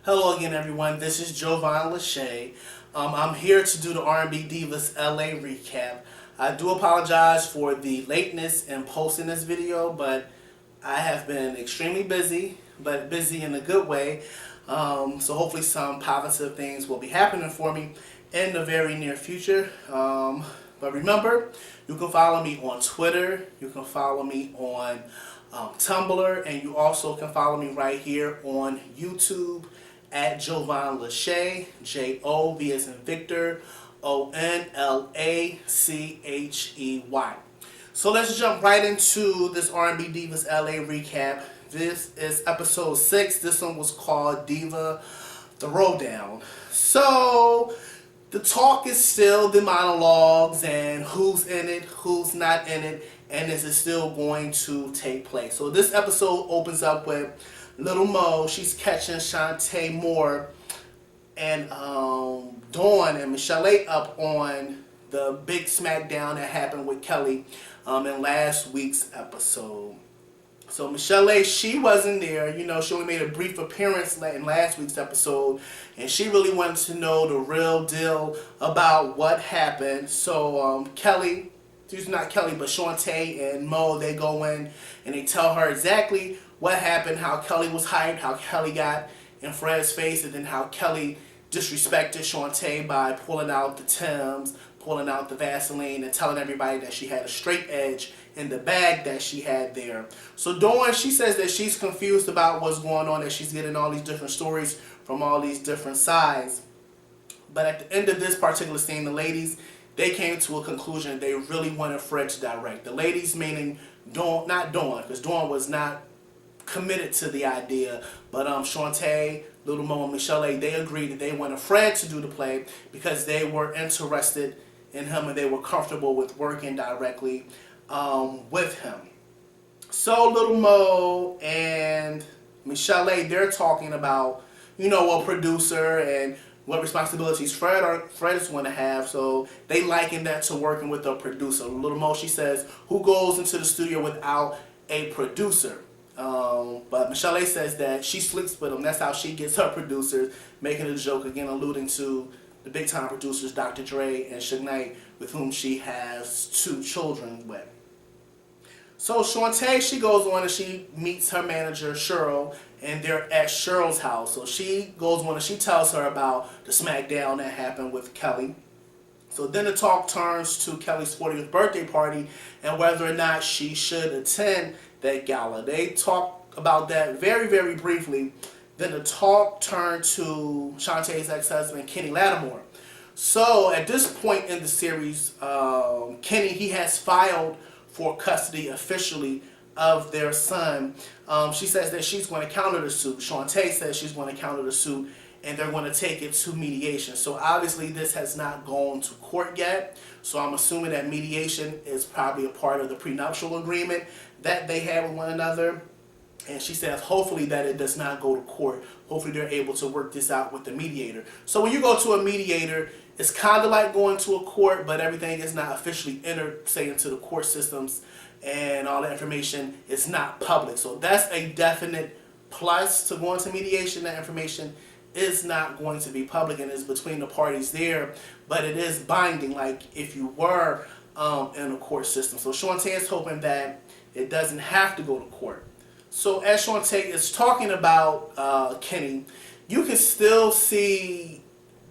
Hello again, everyone. This is Jovan Lachey. I'm here to do the R&B Divas LA recap. I do apologize for the lateness in posting this video, but I have been extremely busy, but busy in a good way. So hopefully some positive things will be happening for me in the very near future. But remember, you can follow me on Twitter, you can follow me on Tumblr, and you also can follow me right here on YouTube at Jovan Lachey, J-O-V as in Victor, O-N-L-A-C-H-E-Y. So let's jump right into this R&B Divas LA recap. This is episode 6. This one was called Diva, the Throwdown. So the talk is still the monologues and who's in it, who's not in it, and is it still going to take place. So this episode opens up with Lil Mo. She's catching Chanté Moore and Dawn and Michel'le up on the big smackdown that happened with Kelly in last week's episode. So Michel'le, she wasn't there. You know, she only made a brief appearance in last week's episode, and she really wanted to know the real deal about what happened. So Kelly, she's not Kelly, but Chanté and Mo, they go in and they tell her exactly what happened, how Kelly was hyped, how Kelly got in Fred's face, and then how Kelly disrespected Chanté by pulling out the Timbs, pulling out the Vaseline, and telling everybody that she had a straight edge in the bag that she had there. So Dawn, she says that she's confused about what's going on, that she's getting all these different stories from all these different sides. But at the end of this particular scene, the ladies, they came to a conclusion. They really wanted Fred to direct. The ladies, meaning Dawn, not Dawn, because Dawn was not committed to the idea, but Chanté, Lil Mo, and Michel'le, they agreed that they wanted Fred to do the play because they were interested in him and they were comfortable with working directly with him. So Lil Mo and Michel'le, they're talking about, you know, a producer and what responsibilities Fred is going to have. So they liken that to working with a producer. Lil Mo, she says, who goes into the studio without a producer? But Michel'le says that she sleeps with him. That's how she gets her producers, making a joke, again alluding to the big time producers Dr. Dre and Suge Knight, with whom she has 2 children with. So Chanté, she goes on and she meets her manager Cheryl, and they're at Cheryl's house. So she goes on and she tells her about the smackdown that happened with Kelly. So then the talk turns to Kelly's 40th birthday party and whether or not she should attend that gala. They talk about that very, very briefly. Then the talk turned to Chanté's ex-husband, Kenny Lattimore. So at this point in the series, Kenny, he has filed for custody officially of their son. She says that she's going to counter the suit. Chanté says she's going to counter the suit, and they're going to take it to mediation. So obviously this has not gone to court yet. So I'm assuming that mediation is probably a part of the prenuptial agreement that they have with one another. And she says hopefully that it does not go to court. Hopefully they're able to work this out with the mediator. So when you go to a mediator, it's kind of like going to a court, but everything is not officially entered, say, into the court systems, and all the information is not public. So that's a definite plus to going to mediation. That information is not going to be public and is between the parties there, but it is binding, like if you were in a court system. So Chanté is hoping that it doesn't have to go to court. So as Chanté is talking about Kenny, you can still see,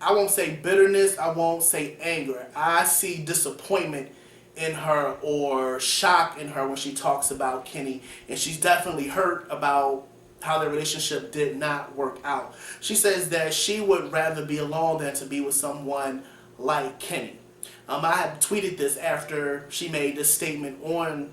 I won't say bitterness, I won't say anger. I see disappointment in her or shock in her when she talks about Kenny, and she's definitely hurt about how their relationship did not work out. She says that she would rather be alone than to be with someone like Kenny. I had tweeted this after she made this statement on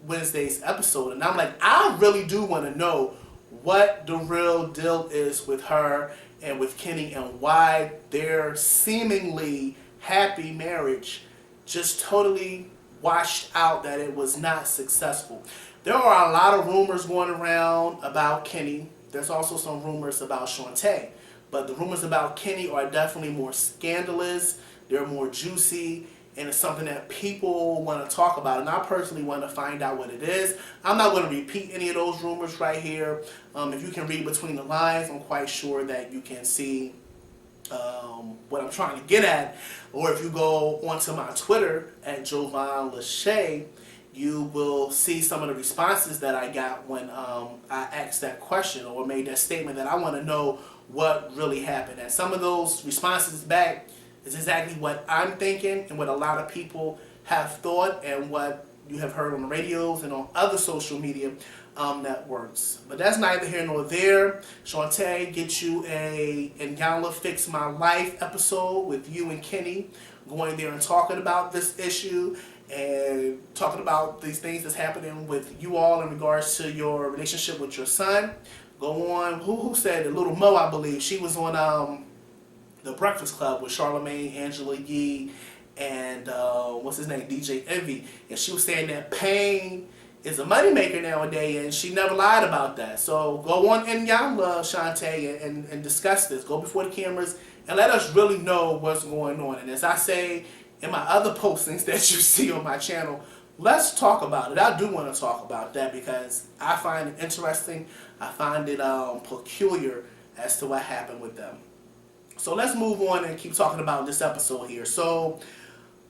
Wednesday's episode, and I'm like, I really do want to know what the real deal is with her and with Kenny, and why their seemingly happy marriage just totally washed out, that it was not successful. There are a lot of rumors going around about Kenny. There's also some rumors about Chanté, but the rumors about Kenny are definitely more scandalous, they're more juicy, and it's something that people want to talk about, and I personally want to find out what it is. I'm not going to repeat any of those rumors right here. If you can read between the lines, I'm quite sure that you can see what I'm trying to get at. Or if you go onto my Twitter at Jovan Lachey, you will see some of the responses that I got when I asked that question or made that statement that I want to know what really happened. And some of those responses back is exactly what I'm thinking and what a lot of people have thought and what you have heard on the radios and on other social media networks. But that's neither here nor there. Chanté get you a Iyanla Fix My Life episode with you and Kenny going there and talking about this issue and talking about these things that's happening with you all in regards to your relationship with your son. Go on, who said it? Lil Mo, I believe. She was on The Breakfast Club with Charlamagne, Angela Yee, and what's his name, DJ Envy. And she was saying that pain is a moneymaker nowadays, and she never lied about that. So go on Iyanla, Chanté, and discuss this. Go before the cameras and let us really know what's going on. And as I say in my other postings that you see on my channel, let's talk about it. I do want to talk about that because I find it interesting. I find it peculiar as to what happened with them. So let's move on and keep talking about this episode here. So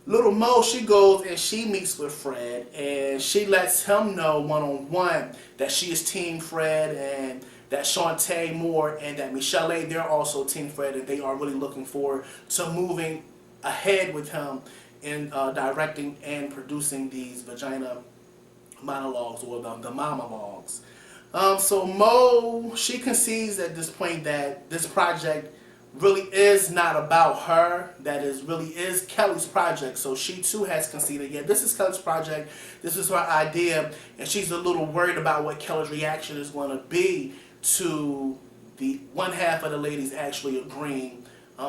Lil Mo, she goes and she meets with Fred and she lets him know one-on-one that she is Team Fred and that Chanté Moore and that Michel'le, they're also Team Fred, and they are really looking forward to moving ahead with him in directing and producing these vagina monologues or the monologues. So Mo, she concedes at this point that this project really is not about her, that is really is Kelly's project. So she too has conceded, yeah, this is Kelly's project, this is her idea, and she's a little worried about what Kelly's reaction is going to be to the one half of the ladies actually agreeing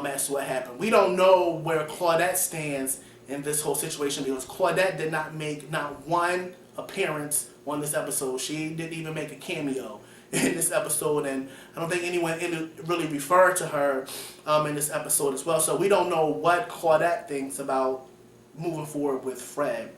as to what happened. We don't know where Claudette stands in this whole situation because Claudette did not make not one appearance on this episode. She didn't even make a cameo in this episode, and I don't think anyone really referred to her in this episode as well. So we don't know what Claudette thinks about moving forward with Fred.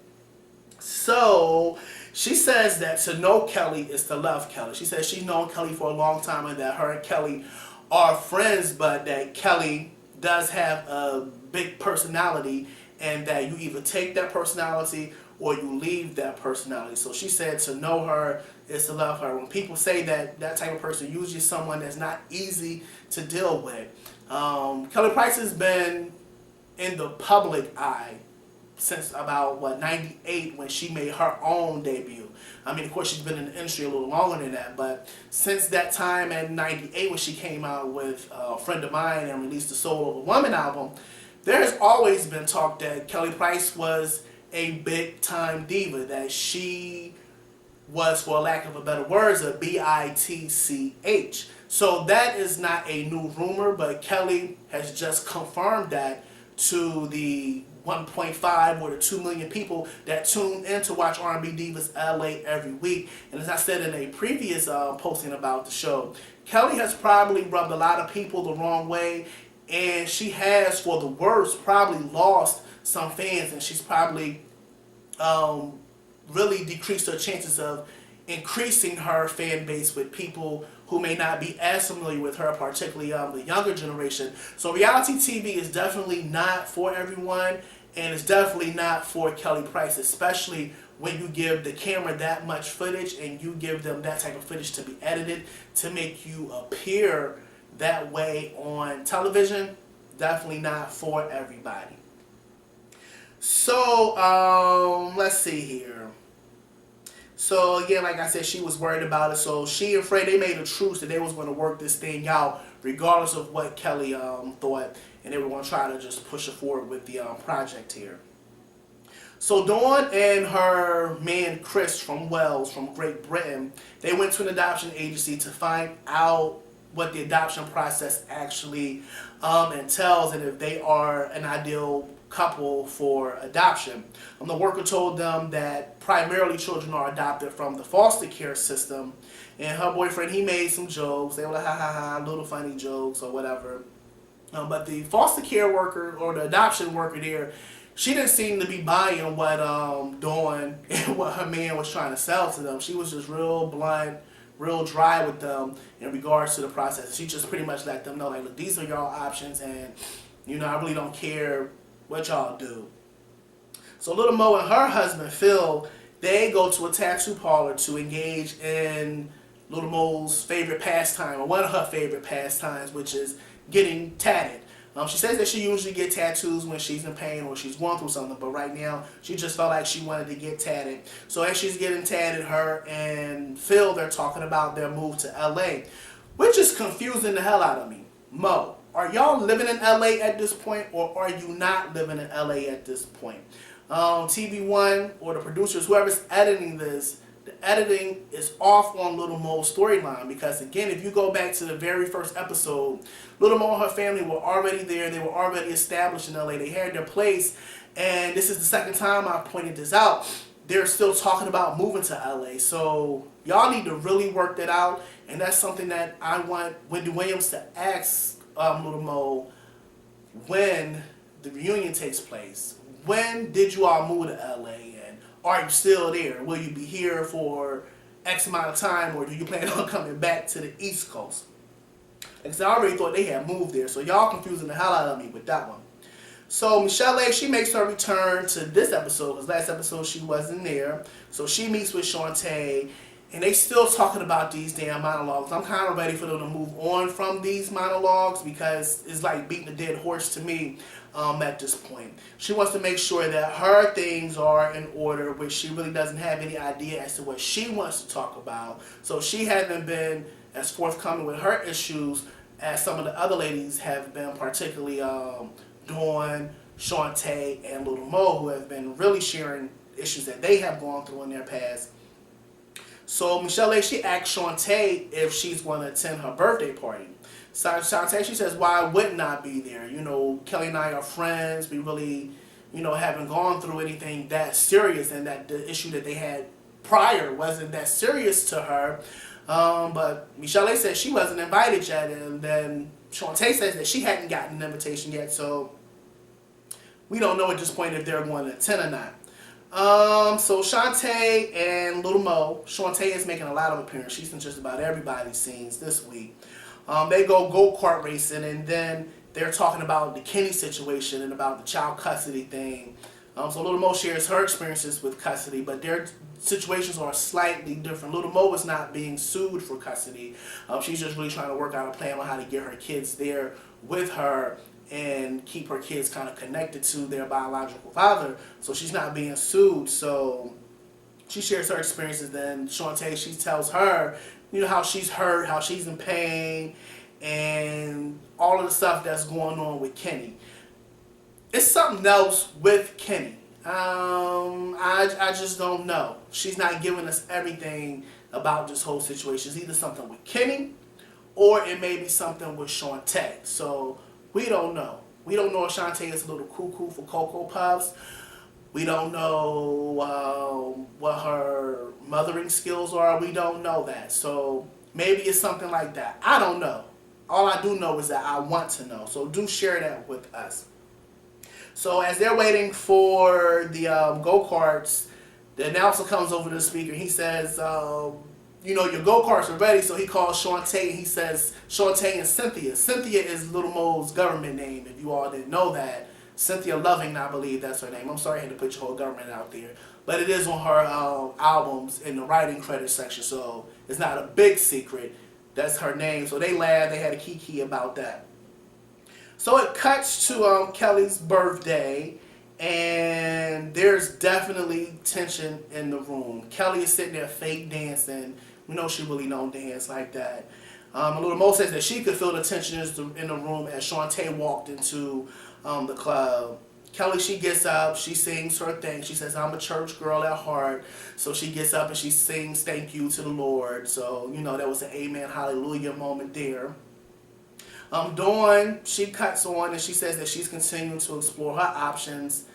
So she says that to know Kelly is to love Kelly. She says she's known Kelly for a long time and that her and Kelly are friends, but that Kelly does have a big personality and that you either take that personality or you leave that personality. So she said to know her is to love her. When people say that type of person, usually someone that's not easy to deal with. Kelly Price has been in the public eye since about, 98 when she made her own debut. I mean, of course, she's been in the industry a little longer than that, but since that time in 98 when she came out with A Friend of Mine and released the Soul of a Woman album, there has always been talk that Kelly Price was a big-time diva, that she was, for lack of a better words, a bitch. So that is not a new rumor, but Kelly has just confirmed that to the 1.5 or the 2 million people that tune in to watch R&B Divas LA every week. And as I said in a previous posting about the show, Kelly has probably rubbed a lot of people the wrong way, and she has, for the worst, probably lost some fans, and she's probably really decreased her chances of increasing her fan base with people who may not be as familiar with her, particularly the younger generation. So reality TV is definitely not for everyone, and it's definitely not for Kelly Price, especially when you give the camera that much footage and you give them that type of footage to be edited to make you appear that way on television. Definitely not for everybody. So, let's see here. So, again, like I said, she was worried about it. So, she and Fred, they made a truce that they was going to work this thing out regardless of what Kelly thought. And they were going to try to just push it forward with the project here. So, Dawn and her man, Chris, from Wales, from Great Britain, they went to an adoption agency to find out what the adoption process actually entails and if they are an ideal couple for adoption. The worker told them that primarily children are adopted from the foster care system, and her boyfriend, he made some jokes. They were like, ha ha ha, little funny jokes or whatever. But the foster care worker or the adoption worker there, she didn't seem to be buying what Dawn and what her man was trying to sell to them. She was just real blunt, real dry with them in regards to the process. She just pretty much let them know, like, look, these are y'all options, and I really don't care what y'all do. So Lil Mo and her husband Phil, they go to a tattoo parlor to engage in Lil Mo's favorite pastime, or one of her favorite pastimes, which is getting tatted. She says that she usually gets tattoos when she's in pain or she's going through something, but right now she just felt like she wanted to get tatted. So as she's getting tatted, her and Phil, they're talking about their move to LA, which is confusing the hell out of me. Mo, are y'all living in LA at this point, or are you not living in LA at this point? TV1 or the producers, whoever's editing this, the editing is off on Lil Mo's storyline, because again, if you go back to the very first episode, Lil Mo and her family were already there. They were already established in LA. They had their place, and this is the second time I've pointed this out. They're still talking about moving to LA. So y'all need to really work that out, and that's something that I want Wendy Williams to ask Lil Mo when the reunion takes place. When did you all move to LA? Are you still there? Will you be here for X amount of time, or do you plan on coming back to the East Coast? Because I already thought they had moved there, so y'all confusing the hell out of me with that one. So Michel'le, she makes her return to this episode, because last episode she wasn't there. So she meets with Chanté, and they still talking about these damn monologues. I'm kind of ready for them to move on from these monologues, because it's like beating a dead horse to me. At this point, she wants to make sure that her things are in order, which she really doesn't have any idea as to what she wants to talk about. So she hasn't been as forthcoming with her issues as some of the other ladies have been, particularly Dawn, Chanté, and Lil Mo, who have been really sharing issues that they have gone through in their past. So Michel'le, she asked Chanté if she's going to attend her birthday party. So Chanté, she says, why wouldn't I be there? Kelly and I are friends. We really, haven't gone through anything that serious, and that the issue that they had prior wasn't that serious to her. But Michel'le says she wasn't invited yet, and then Chanté says that she hadn't gotten an invitation yet, so we don't know at this point if they're going to attend or not. So Chanté and Lil Mo, Chanté is making a lot of appearances. She's in just about everybody's scenes this week. They go-kart racing, and then they're talking about the Kenny situation and about the child custody thing. So Lil Mo shares her experiences with custody, but their situations are slightly different. Lil Mo is not being sued for custody. She's just really trying to work out a plan on how to get her kids there with her and keep her kids kind of connected to their biological father. So she's not being sued. So she shares her experiences. Then Chanté, she tells her, how she's hurt, how she's in pain, and all of the stuff that's going on with Kenny. It's something else with Kenny. I just don't know. She's not giving us everything about this whole situation. It's either something with Kenny, or it may be something with Chanté. So we don't know. We don't know if Chanté is a little cuckoo for Cocoa Puffs. We don't know what her mothering skills are. We don't know that. So maybe it's something like that. I don't know. All I do know is that I want to know. So do share that with us. So as they're waiting for the go-karts, the announcer comes over to the speaker. He says, your go-karts are ready. So he calls Chanté, and he says, Chanté and Cynthia. Cynthia is Lil Mo's government name, if you all didn't know that. Cynthia Loving, I believe that's her name. I'm sorry I had to put your whole government out there. But it is on her albums in the writing credit section, so it's not a big secret. That's her name. So they laughed. They had a kiki about that. So it cuts to Kelly's birthday, and there's definitely tension in the room. Kelly is sitting there fake dancing. We know she really don't dance like that. Lil Mo says that she could feel the tension in the room as Chanté walked into the club. Kelly, she gets up, she sings her thing. She says, I'm a church girl at heart. So she gets up and she sings thank you to the Lord. So, that was an amen, hallelujah moment there. Dawn, she cuts on and she says that she's continuing to explore her options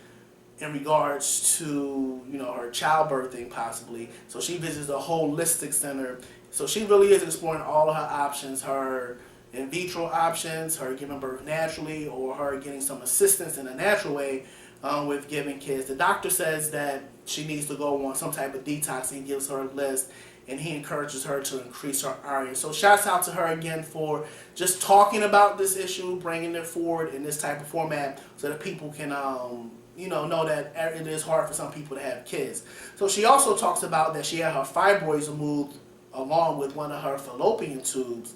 in regards to, her childbirthing possibly. So she visits a holistic center. So she really is exploring all of her options, her in vitro options, her giving birth naturally, or her getting some assistance in a natural way with giving kids. The doctor says that she needs to go on some type of detox, and gives her a list, and he encourages her to increase her iron. So shouts out to her again for just talking about this issue, bringing it forward in this type of format so that people can know that it is hard for some people to have kids. So she also talks about that she had her fibroids removed along with one of her fallopian tubes.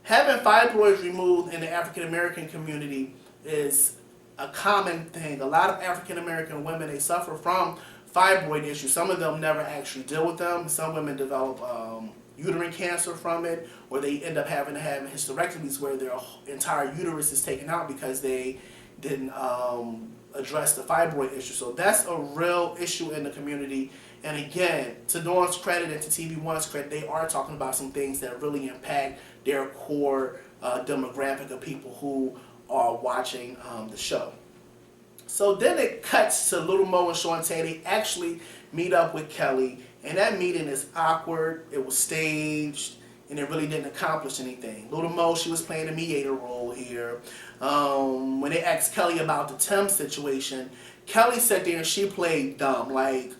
Having fibroids removed in the African American community is a common thing. A lot of African American women, they suffer from fibroid issues. Some of them never actually deal with them. Some women develop uterine cancer from it, or they end up having to have hysterectomies where their entire uterus is taken out because they didn't address the fibroid issue. So that's a real issue in the community. And again, to Dawn's credit and to TV1's credit, they are talking about some things that really impact their core demographic of people who are watching the show. So then it cuts to Lil Mo and Chanté. They actually meet up with Kelly, and that meeting is awkward. It was staged, and it really didn't accomplish anything. Lil Mo, she was playing a mediator role here. When they asked Kelly about the Tim situation, Kelly sat there and she played dumb. Like,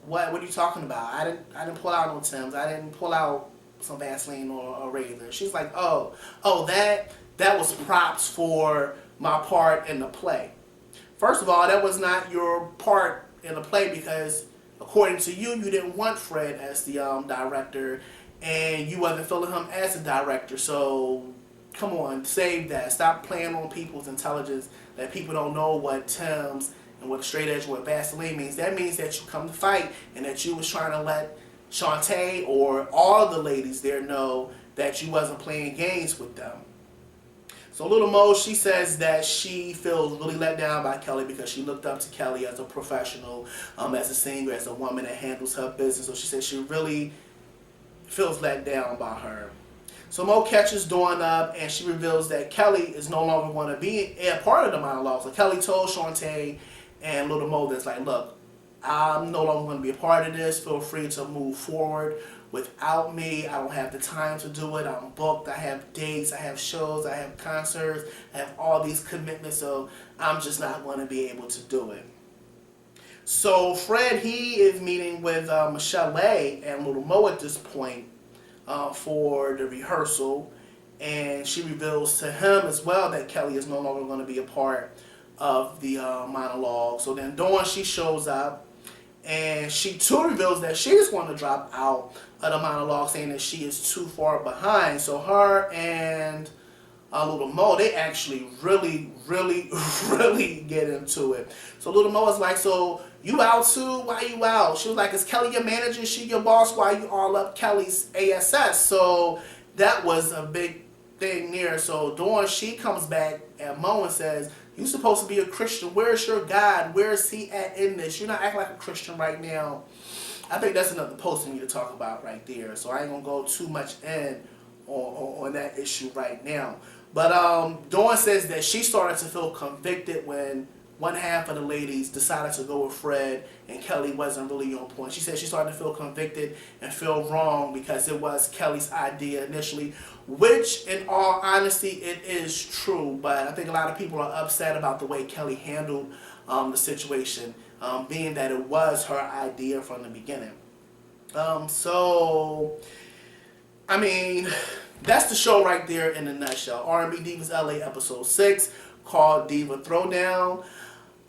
what are you talking about? I didn't pull out no Tims. I didn't pull out some Vaseline or a razor. She's like, oh, that was props for my part in the play. First of all, that was not your part in the play because, according to you, you didn't want Fred as the director, and you wasn't feeling him as a director. So, come on, save that. Stop playing on people's intelligence that people don't know what Tim's and what straight edge, what Vaseline means. That means that you come to fight and that you was trying to let Chanté or all the ladies there know that you wasn't playing games with them. So Lil Mo, she says that she feels really let down by Kelly because she looked up to Kelly as a professional, as a singer, as a woman that handles her business. So she says she really feels let down by her. So Mo catches Dawn up, and she reveals that Kelly is no longer going to be a part of the monologue. So Kelly told Chanté and Lil Mo that's like, look, I'm no longer going to be a part of this. Feel free to move forward without me. I don't have the time to do it. I'm booked. I have dates. I have shows. I have concerts. I have all these commitments. So I'm just not going to be able to do it. So Fred, he is meeting with Michel'le and Lil Mo at this point for the rehearsal. And she reveals to him as well that Kelly is no longer going to be a part of the monologue. So then Dawn, she shows up. And she too reveals that she's going to drop out of the monologue, saying that she is too far behind. So her and Lil Mo, they actually really get into it. So Lil Mo is like, so you out too? Why you out? She was like, is Kelly your manager? She your boss? Why you all up Kelly's ASS? So that was a big thing there. So Dawn, she comes back at Mo and says, you supposed to be a Christian. Where's your God? Where is he at in this? You're not acting like a Christian right now. I think that's another post for me to talk about right there. So I ain't going to go too much in on that issue right now. But Dawn says that she started to feel convicted when one half of the ladies decided to go with Fred and Kelly wasn't really on point. She said she started to feel convicted and feel wrong because it was Kelly's idea initially, which in all honesty, it is true. But I think a lot of people are upset about the way Kelly handled the situation, being that it was her idea from the beginning. So, I mean, that's the show right there in a nutshell. R&B Divas LA episode 6 called Diva Throwdown.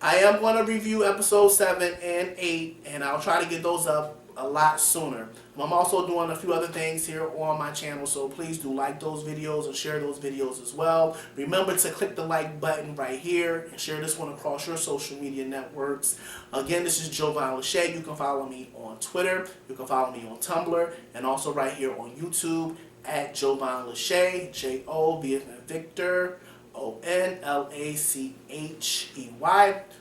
I am going to review episode 7 and 8, and I'll try to get those up a lot sooner. I'm also doing a few other things here on my channel, so please do like those videos and share those videos as well. Remember to click the like button right here and share this one across your social media networks. Again, this is Jovan Lachey. You can follow me on Twitter, you can follow me on Tumblr, and also right here on YouTube at Jovan Lachey, J-O-V as in Victor, O-N-L-A-C-H-E-Y.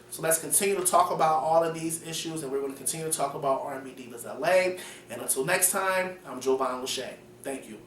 So let's continue to talk about all of these issues, and we're going to continue to talk about R&B Divas LA. And until next time, I'm Jovan Lachey. Thank you.